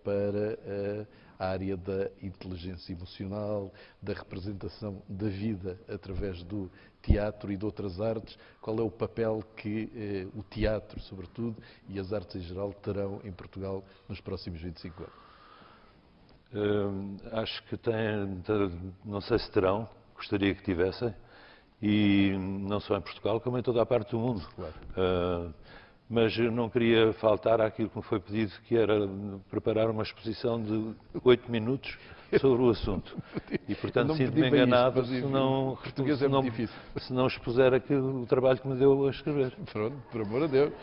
para a área da inteligência emocional, da representação da vida através do teatro e de outras artes. Qual é o papel que o teatro, sobretudo, e as artes em geral terão em Portugal nos próximos 25 anos? Acho que não sei se terão, gostaria que tivessem, e não só em Portugal, como em toda a parte do mundo. Claro. Mas eu não queria faltar àquilo que me foi pedido, que era preparar uma exposição de 8 minutos sobre o assunto. E, portanto, sinto-me enganado se não expuser o trabalho que me deu a escrever. Pronto, por amor de Deus.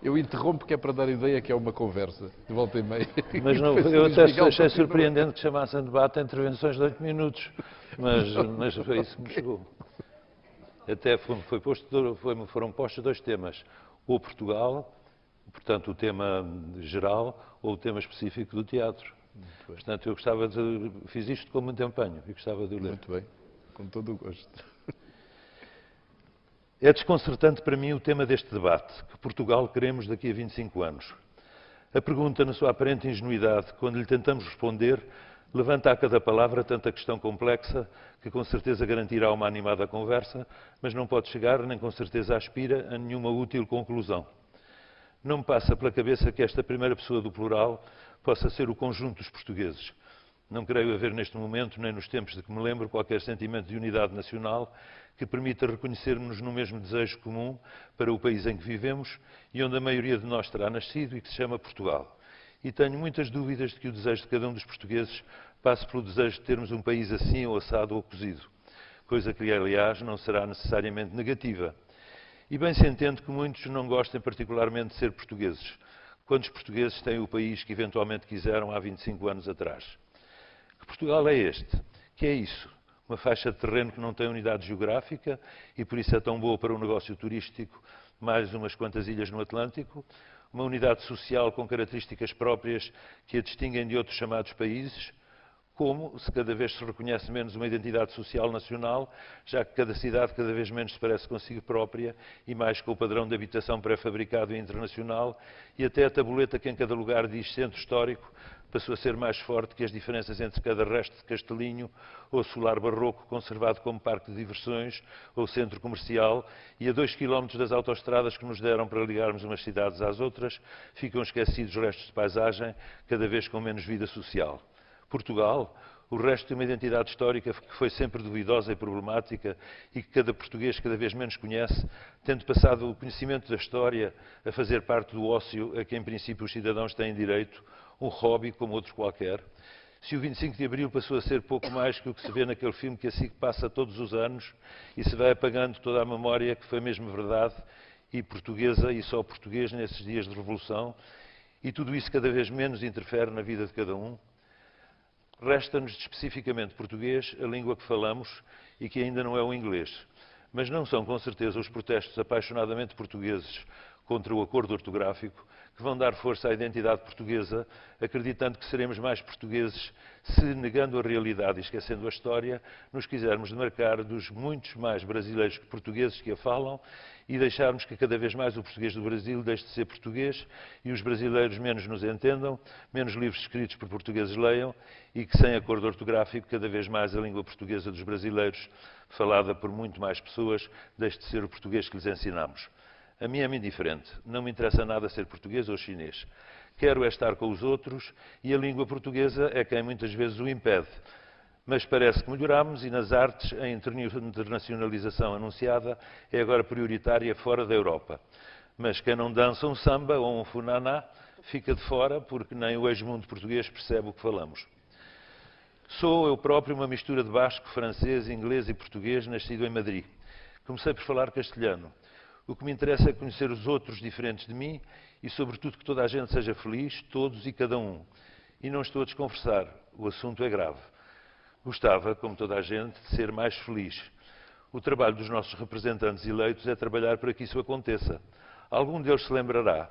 Eu interrompo que é para dar ideia que é uma conversa, de volta e meia. Mas não, eu até achei surpreendente que chamassem debate a intervenções de 8 minutos, mas foi isso que me chegou. Até foram postos 2 temas. Ou Portugal, portanto o tema geral, ou o tema específico do teatro. Portanto, eu fiz isto com muito empenho e gostava de o ler. Muito bem, com todo o gosto. É desconcertante para mim o tema deste debate, que Portugal queremos daqui a 25 anos. A pergunta, na sua aparente ingenuidade, quando lhe tentamos responder, levanta a cada palavra tanta questão complexa que com certeza garantirá uma animada conversa, mas não pode chegar, nem com certeza aspira, a nenhuma útil conclusão. Não me passa pela cabeça que esta primeira pessoa do plural possa ser o conjunto dos portugueses. Não creio haver neste momento, nem nos tempos de que me lembro, qualquer sentimento de unidade nacional que permita reconhecer-nos no mesmo desejo comum para o país em que vivemos e onde a maioria de nós terá nascido e que se chama Portugal. E tenho muitas dúvidas de que o desejo de cada um dos portugueses passe pelo desejo de termos um país assim, ou assado, ou cozido. Coisa que, aliás, não será necessariamente negativa. E bem se entende que muitos não gostem particularmente de ser portugueses. Quantos portugueses têm o país que eventualmente quiseram há 25 anos atrás? Que Portugal é este? Que é isso? Uma faixa de terreno que não tem unidade geográfica e por isso é tão boa para o negócio turístico, mais umas quantas ilhas no Atlântico? Uma unidade social com características próprias que a distinguem de outros chamados países? Como, se cada vez se reconhece menos uma identidade social nacional, já que cada cidade cada vez menos se parece consigo própria e mais com o padrão de habitação pré-fabricado e internacional, e até a tabuleta que em cada lugar diz centro histórico passou a ser mais forte que as diferenças entre cada resto de castelinho ou solar barroco conservado como parque de diversões ou centro comercial, e a 2 quilómetros das autoestradas que nos deram para ligarmos umas cidades às outras, ficam esquecidos restos de paisagem, cada vez com menos vida social. Portugal, o resto de uma identidade histórica que foi sempre duvidosa e problemática e que cada português cada vez menos conhece, tendo passado o conhecimento da história a fazer parte do ócio a que em princípio os cidadãos têm direito, um hobby como outro qualquer. Se o 25 de Abril passou a ser pouco mais que o que se vê naquele filme que assim passa todos os anos e se vai apagando toda a memória que foi mesmo verdade e portuguesa e só português nesses dias de revolução, e tudo isso cada vez menos interfere na vida de cada um, resta-nos especificamente português, a língua que falamos e que ainda não é o inglês. Mas não são, com certeza, os protestos apaixonadamente portugueses contra o acordo ortográfico que vão dar força à identidade portuguesa, acreditando que seremos mais portugueses se, negando a realidade e esquecendo a história, nos quisermos demarcar dos muitos mais brasileiros que portugueses que a falam e deixarmos que cada vez mais o português do Brasil deixe de ser português e os brasileiros menos nos entendam, menos livros escritos por portugueses leiam e que, sem acordo ortográfico, cada vez mais a língua portuguesa dos brasileiros, falada por muito mais pessoas, deixe de ser o português que lhes ensinamos. A mim é-me indiferente, não me interessa nada ser português ou chinês. Quero é estar com os outros e a língua portuguesa é quem muitas vezes o impede. Mas parece que melhoramos e nas artes a internacionalização anunciada é agora prioritária fora da Europa. Mas quem não dança um samba ou um funaná fica de fora porque nem o ex-mundo português percebe o que falamos. Sou eu próprio uma mistura de basco, francês, inglês e português, nascido em Madrid. Comecei por falar castelhano. O que me interessa é conhecer os outros diferentes de mim e, sobretudo, que toda a gente seja feliz, todos e cada um. E não estou a desconversar, o assunto é grave. Gostava, como toda a gente, de ser mais feliz. O trabalho dos nossos representantes eleitos é trabalhar para que isso aconteça. Algum deles se lembrará.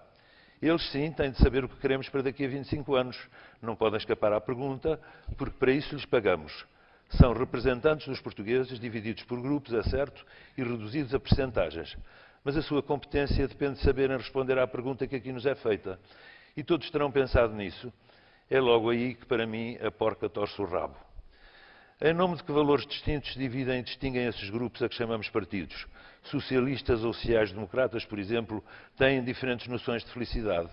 Eles, sim, têm de saber o que queremos para daqui a 25 anos. Não podem escapar à pergunta, porque para isso lhes pagamos. São representantes dos portugueses, divididos por grupos, é certo, e reduzidos a percentagens. Mas a sua competência depende de saberem responder à pergunta que aqui nos é feita. E todos terão pensado nisso. é logo aí que, para mim, a porca torce o rabo. Em nome de que valores distintos dividem e distinguem esses grupos a que chamamos partidos? Socialistas ou sociais-democratas, por exemplo, têm diferentes noções de felicidade.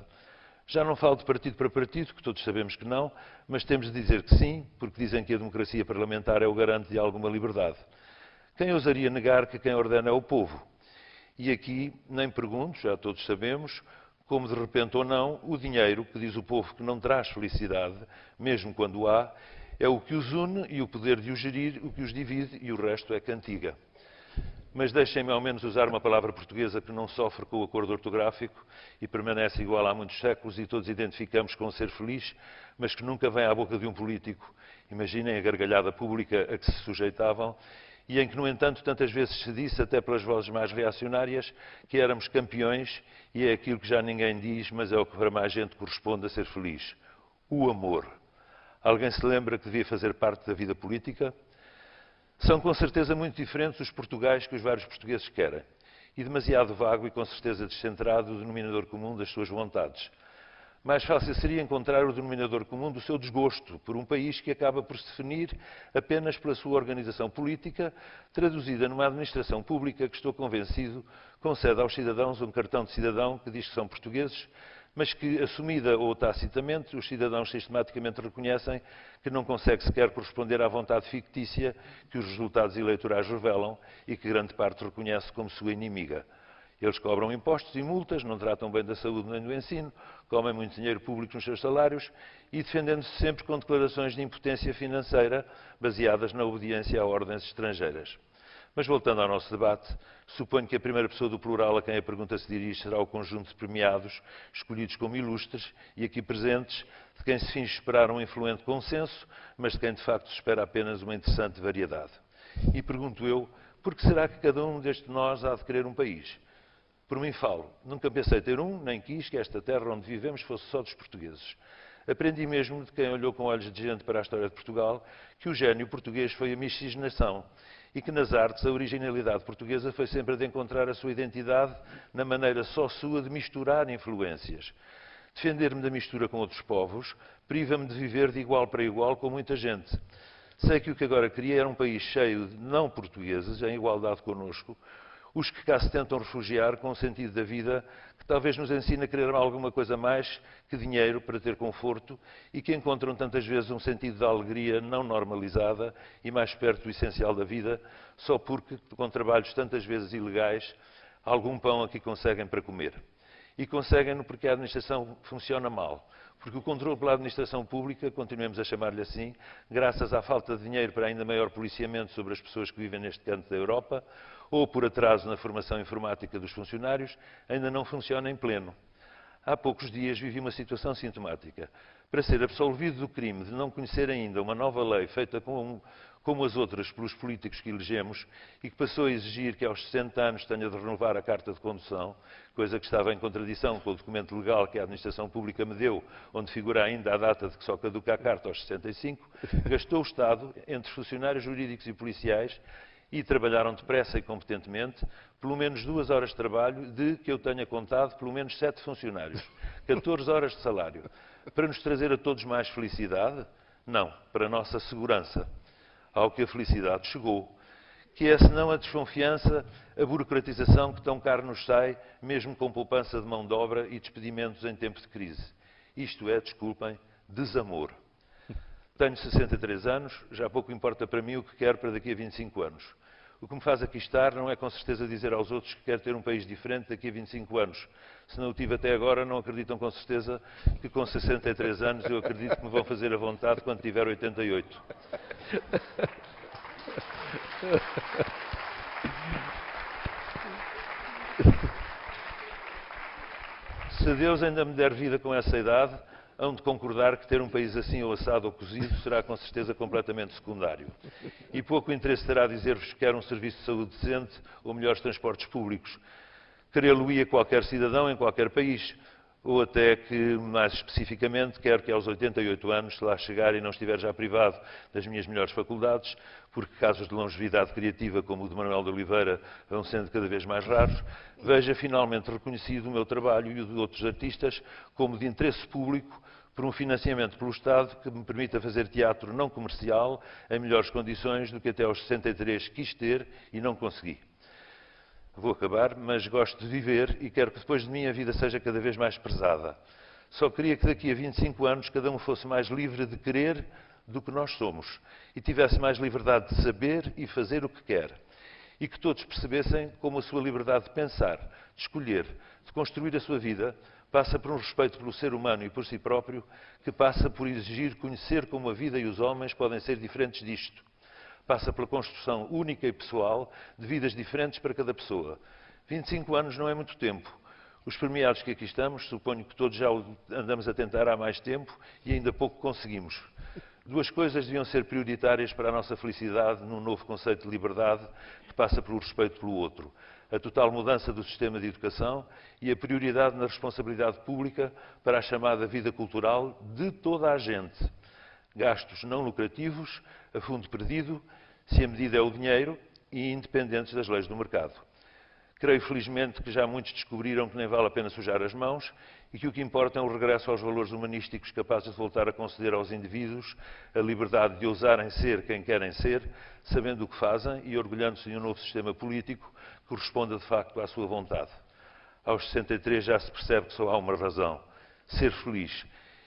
Já não falo de partido para partido, que todos sabemos que não, mas temos de dizer que sim, porque dizem que a democracia parlamentar é o garante de alguma liberdade. Quem ousaria negar que quem ordena é o povo? E aqui nem pergunto, já todos sabemos, como de repente ou não, o dinheiro, que diz o povo que não traz felicidade, mesmo quando há, é o que os une e o poder de os gerir, o que os divide e o resto é cantiga. Mas deixem-me ao menos usar uma palavra portuguesa que não sofre com o acordo ortográfico e permanece igual há muitos séculos e todos identificamos com ser feliz, mas que nunca vem à boca de um político. Imaginem a gargalhada pública a que se sujeitavam e em que, no entanto, tantas vezes se disse, até pelas vozes mais reacionárias, que éramos campeões e é aquilo que já ninguém diz, mas é o que para mais gente corresponde a ser feliz. O amor. Alguém se lembra que devia fazer parte da vida política? São com certeza muito diferentes os Portugais que os vários portugueses querem. E demasiado vago e com certeza descentrado o denominador comum das suas vontades. Mais fácil seria encontrar o denominador comum do seu desgosto por um país que acaba por se definir apenas pela sua organização política, traduzida numa administração pública que, estou convencido, concede aos cidadãos um cartão de cidadão que diz que são portugueses, mas que, assumida ou tacitamente, os cidadãos sistematicamente reconhecem que não consegue sequer corresponder à vontade fictícia que os resultados eleitorais revelam e que grande parte reconhece como sua inimiga. Eles cobram impostos e multas, não tratam bem da saúde nem do ensino, comem muito dinheiro público nos seus salários e defendendo-se sempre com declarações de impotência financeira baseadas na obediência a ordens estrangeiras. Mas voltando ao nosso debate, suponho que a primeira pessoa do plural a quem a pergunta se dirige será o conjunto de premiados, escolhidos como ilustres e aqui presentes, de quem se finge esperar um influente consenso, mas de quem de facto se espera apenas uma interessante variedade. E pergunto eu, por que será que cada um destes nós há de querer um país? Por mim falo, nunca pensei ter um, nem quis que esta terra onde vivemos fosse só dos portugueses. Aprendi mesmo de quem olhou com olhos de gente para a história de Portugal que o gênio português foi a miscigenação e que nas artes a originalidade portuguesa foi sempre a de encontrar a sua identidade na maneira só sua de misturar influências. Defender-me da mistura com outros povos priva-me de viver de igual para igual com muita gente. Sei que o que agora queria era um país cheio de não portugueses, em igualdade connosco, os que cá se tentam refugiar com o sentido da vida que talvez nos ensine a querer alguma coisa mais que dinheiro para ter conforto e que encontram tantas vezes um sentido de alegria não normalizada e mais perto do essencial da vida, só porque, com trabalhos tantas vezes ilegais, algum pão aqui conseguem para comer. E conseguem-no porque a administração funciona mal. Porque o controle pela administração pública, continuemos a chamar-lhe assim, graças à falta de dinheiro para ainda maior policiamento sobre as pessoas que vivem neste canto da Europa, ou por atraso na formação informática dos funcionários, ainda não funciona em pleno. Há poucos dias vivi uma situação sintomática. Para ser absolvido do crime de não conhecer ainda uma nova lei feita como as outras pelos políticos que elegemos e que passou a exigir que aos 60 anos tenha de renovar a carta de condução, coisa que estava em contradição com o documento legal que a administração pública me deu, onde figura ainda a data de que só caduca a carta aos 65, gastou o Estado, entre funcionários jurídicos e policiais, e trabalharam depressa e competentemente, pelo menos 2 horas de trabalho de, que eu tenha contado, pelo menos 7 funcionários. 14 horas de salário. Para nos trazer a todos mais felicidade? Não, para a nossa segurança. Ao que a felicidade chegou, que é senão a desconfiança, a burocratização que tão caro nos sai, mesmo com poupança de mão de obra e despedimentos em tempo de crise. Isto é, desculpem, desamor. Tenho 63 anos, já pouco importa para mim o que quero para daqui a 25 anos. O que me faz aqui estar não é com certeza dizer aos outros que quero ter um país diferente daqui a 25 anos. Se não o tive até agora, não acreditam com certeza que com 63 anos eu acredito que me vão fazer a vontade quando tiver 88. Se Deus ainda me der vida com essa idade, hão de concordar que ter um país assim ou assado ou cozido será com certeza completamente secundário. E pouco interesse terá dizer-vos que quer um serviço de saúde decente ou melhores transportes públicos. Querê-lo-ia qualquer cidadão em qualquer país. Ou até que, mais especificamente, quero que aos 88 anos, se lá chegar e não estiver já privado das minhas melhores faculdades, porque casos de longevidade criativa como o de Manuel de Oliveira vão sendo cada vez mais raros, veja finalmente reconhecido o meu trabalho e o de outros artistas como de interesse público, por um financiamento pelo Estado que me permita fazer teatro não comercial em melhores condições do que até aos 63 quis ter e não consegui. Vou acabar, mas gosto de viver e quero que depois de mim a vida seja cada vez mais pesada. Só queria que daqui a 25 anos cada um fosse mais livre de querer do que nós somos e tivesse mais liberdade de saber e fazer o que quer. E que todos percebessem como a sua liberdade de pensar, de escolher, de construir a sua vida passa por um respeito pelo ser humano e por si próprio, que passa por exigir conhecer como a vida e os homens podem ser diferentes disto. Passa pela construção única e pessoal de vidas diferentes para cada pessoa. 25 anos não é muito tempo. Os premiados que aqui estamos, suponho que todos já andamos a tentar há mais tempo e ainda pouco conseguimos. Duas coisas deviam ser prioritárias para a nossa felicidade num novo conceito de liberdade que passa pelo respeito pelo outro. A total mudança do sistema de educação e a prioridade na responsabilidade pública para a chamada vida cultural de toda a gente. Gastos não lucrativos, a fundo perdido, se a medida é o dinheiro e independentes das leis do mercado. Creio felizmente que já muitos descobriram que nem vale a pena sujar as mãos e que o que importa é um regresso aos valores humanísticos capazes de voltar a conceder aos indivíduos a liberdade de ousarem ser quem querem ser, sabendo o que fazem e orgulhando-se de um novo sistema político que corresponda de facto à sua vontade. Aos 63 já se percebe que só há uma razão: ser feliz.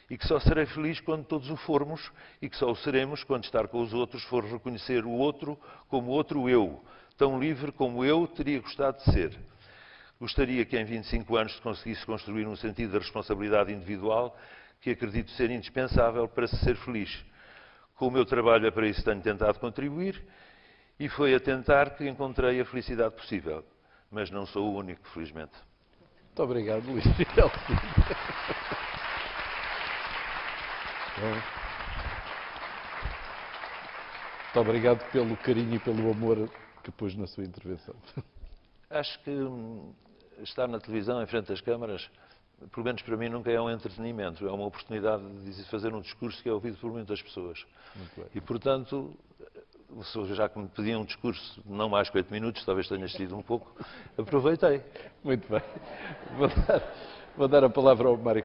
E que só serei feliz quando todos o formos e que só o seremos quando estar com os outros for reconhecer o outro como outro eu, tão livre como eu teria gostado de ser. Gostaria que em 25 anos se conseguisse construir um sentido de responsabilidade individual que acredito ser indispensável para se ser feliz. Com o meu trabalho é para isso que tenho tentado contribuir e foi a tentar que encontrei a felicidade possível. Mas não sou o único, felizmente. Muito obrigado, Luís Fidel. Muito obrigado pelo carinho e pelo amor que pôs na sua intervenção. Acho que estar na televisão, em frente às câmaras, pelo menos para mim, nunca é um entretenimento. É uma oportunidade de fazer um discurso que é ouvido por muitas pessoas. Muito bem. E, portanto, já que me pediam um discurso de não mais que 8 minutos, talvez tenha sido um pouco, aproveitei. Muito bem. Vou dar a palavra ao Mário.